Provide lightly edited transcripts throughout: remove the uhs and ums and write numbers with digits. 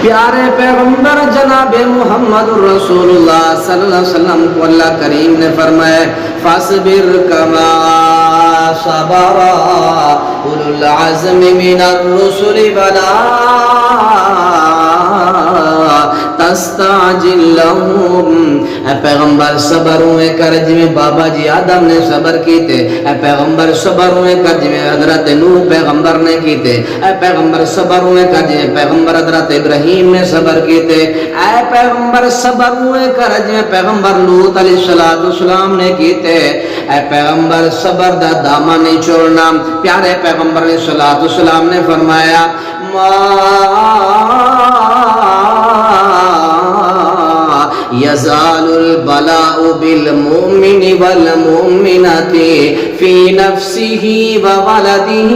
پیارے پیغمبر جناب محمد رسول اللہ صلی اللہ علیہ وسلم کو اللہ کریم نے فرمایا فاصبر کما صبر اولو العزم من الرسل ولا تستعجل لهم. اے پیغمبر صبر ہوئے کر جی بابا جی آدم نے صبر کیتے. اے پیغمبر صبر ہوئے کر جی حضرت نوح پیغمبر نے کیتے. اے پیغمبر صبر ہوئے کر جی پیغمبر حضرت ابراہیم نے صبر کیتے. اے پیغمبر صبر ہوئے کر جی پیغمبر لوط علیہ السلام نے کیتے. اے پیغمبر صبر دا دامن نہیں چھوڑنا. پیارے پیغمبر علیہ السلام نے فرمایا يزال البلاء بالمؤمن والمؤمنة في نفسه وولده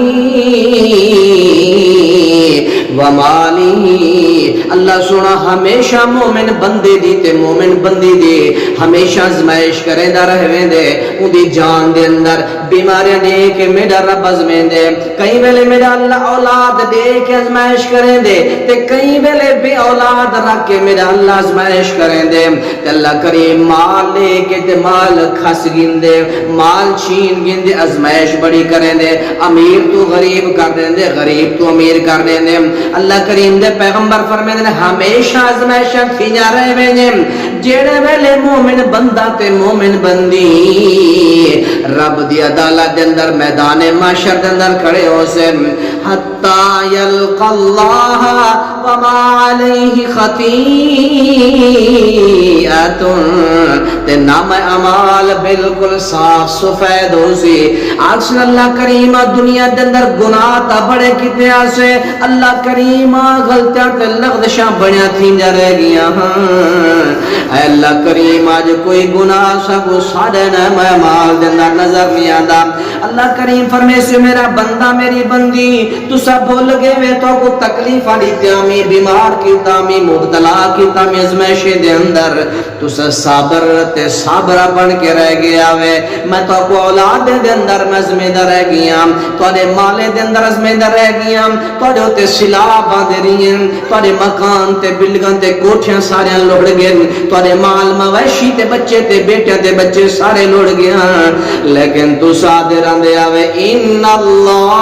وماله. اللہ سونا ہمیشہ مومن بندے دی تے مومن بندی دی ہمیشہ ازمائش کریں دا رہویں دے. ان دی جان دے اندر بیماریاں دے کے میرا رب ازمیں دے. کئی ویلے میرا اللہ اولاد دے کے ازمائش کریں دے تے کئی ویلے بے اولاد رکھ کے میرا اللہ ازمائش کریں دے. تے اللہ کریم مال لے کے تے مال کھس گن دے, مال چھین گن دے, ازمائش بڑی کریں دے. امیر تو غریب کر دیں دے, غریب تو امیر کر دیں دے. اللہ کریم دے پیغمبر فرمائے دے ہمیشہ ازمائشاں تھی جا رہے وینے. جیڑے ویلے مومن بندہ تے مومن بندی رب دی عدالت دے اندر میدان محشر دے اندر کھڑے ہو سے حتی یلقى اللہ وما علیہ خطیئت تے نام اعمال بالکل صاف سفید ہو سی. آکسن اللہ کریم دنیا دے اندر گناہ تا بڑے کتے آسے اللہ کریم غلطیاں تے لغزشاں بڑیاں تھیں جا رہ گیا. اے اللہ کریم آج کوئی گناہ سا کو سارے نام اعمال دے اندر نظر نہیں آتا. اللہ کریم فرمے سے میرا بندہ میری بندی تو سب بھول گئے وے تو کو تکلیف آلی تیامی بیمار کی تامی مبتلا کی تامی ازمائش دے اندر تو سب صابر تے صابرہ بن کے رہ گیا وے. میں تو کو اولاد دے اندر میں ازمیدہ رہ گیا, تو دے مالے دے اندر ازمیدہ رہ گیا, تو دے ہوتے سلاح باندے رہی ہیں, تو دے مکان تے بلگن تے کوٹھیاں سارے لوڑ گئے, تو دے مال مویشی تے بچے تے بیٹے تے بچے سارے لوڑ گیا. لیکن تو صادر آندے آوے ان اللہ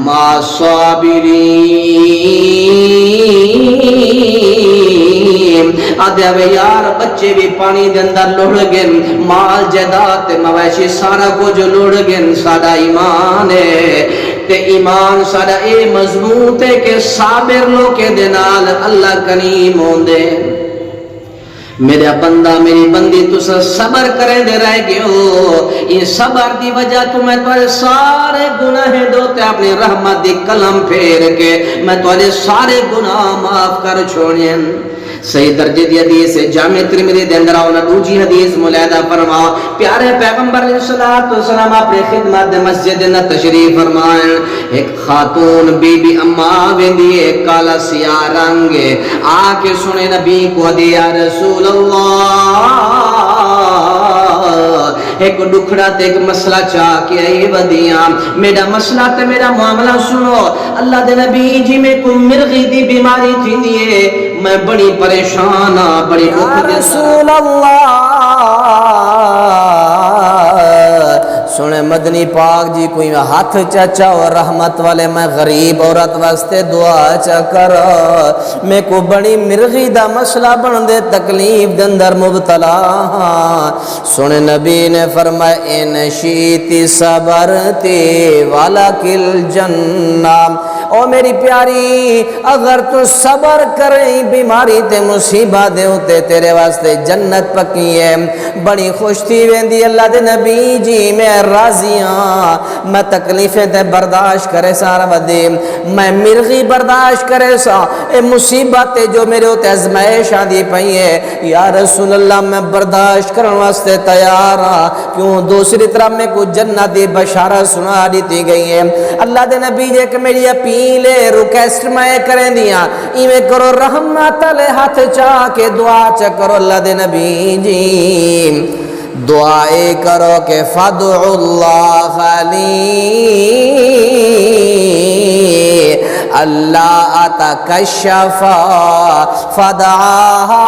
ما صابرین. آدھے آوے یار بچے بھی پانی دے اندر لوڑ گئے, مال جائیداد تے مویشی سارا کو جو لوڑ گئے. سارا ایمان ہے تے ایمان سارا اے مضبوط ہے کہ صابر لوکے دے نال اللہ کریم ہوندے. میرا بندہ میری بندی تو صبر کریں دے رہ گئے ہو. یہ صبر دی وجہ تو میں تمہارے سارے گناہ دوتے اپنی رحمت دی قلم پھیر کے میں تمہارے سارے گناہ معاف کر چھوڑیں. صحیح درجے دی حدیث ہے جامع ترمذی دے اندر آؤنا دوجی حدیث ملیدہ فرماؤ. پیارے پیغمبر علیہ السلام اپنے خدمت مسجد نہ تشریف فرمائیں. ایک خاتون بی بی اماں ویندی ایک کالا سیاہ رنگ آکے سنے نبی کو دے یا رسول اللہ ایک دکھڑا تے ایک مسئلہ چاہ کے آئے ودیاں میرا مسئلہ تے میرا معاملہ سنو. اللہ دے نبی جی میں کو مرغی دی بیماری تھی دیئے میں بڑی پریشان بڑی یا رسول اللہ سنے مدنی پاک جی کوئی ہاتھ چاچا اور رحمت والے میں غریب عورت واسطے دعا چا کر میں کو بڑی مرغی دا مسئلہ بن دے تکلیف دے اندر مبتلا. سنے نبی نے فرمایا ان شیتی صبرتی ولکل جنہ. او میری پیاری اگر تو صبر کریں بیماری تے مصیبت دے ہوتے تیرے واسطے جنت پکی ہے. بڑی خوش تھی ویندی اللہ دے نبی جی میں راضیاں میں تکلیفیں تے برداشت کرے سارا ودی میں مرغی برداشت کرے سا اے مصیبت جو میرے ہوتے ازمائش آدھی پئی ہے. یا رسول اللہ میں برداشت کرنے واسطے تیار ہاں کیوں دوسری طرف میں کو جنت دی بشارت سنا دیتی گئی ہے. اللہ دے نبی جی کہ میری اپیلے ریکویسٹ میں کریں دیا ایویں کرو رحمت علیہ ہاتھ چاہ کے دعا چا کرو. اللہ دے نبی جی دعائے کرو کہ فدعو اللہ لی اللہ اتکشف فدعاها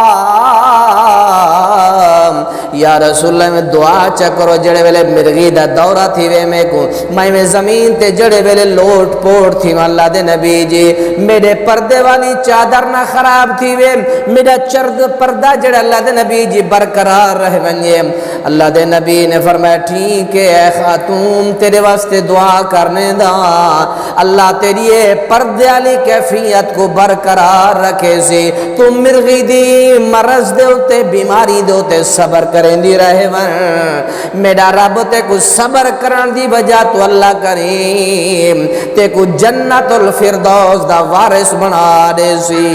یا رسول اللہ میں دعا چکرو جڑے ویلے مرغی دا دورہ تھی وے میں کو میں زمین تے جڑے ویلے لوٹ پوٹ تھی اللہ دے نبی جی میرے پردے والی چادر نہ خراب تھی وے میرا چرد پردہ جڑے اللہ دے نبی جی برقرار رہ ونجے اللہ دے نبی نے فرمایا ٹھیک ہے اے خاتون تیرے واسطے دعا کرنے دا اللہ تیری پردے والی کیفیت کو برقرار رکھے سی تم مرغی دی مرض دے ہوتے بیماری دے ہوتے صبر کریں دی رہے ون میرا رب تے کو صبر کرن دی وجہ تو اللہ کریم تے کو جنت الفردوس دا وارث بنا دے سی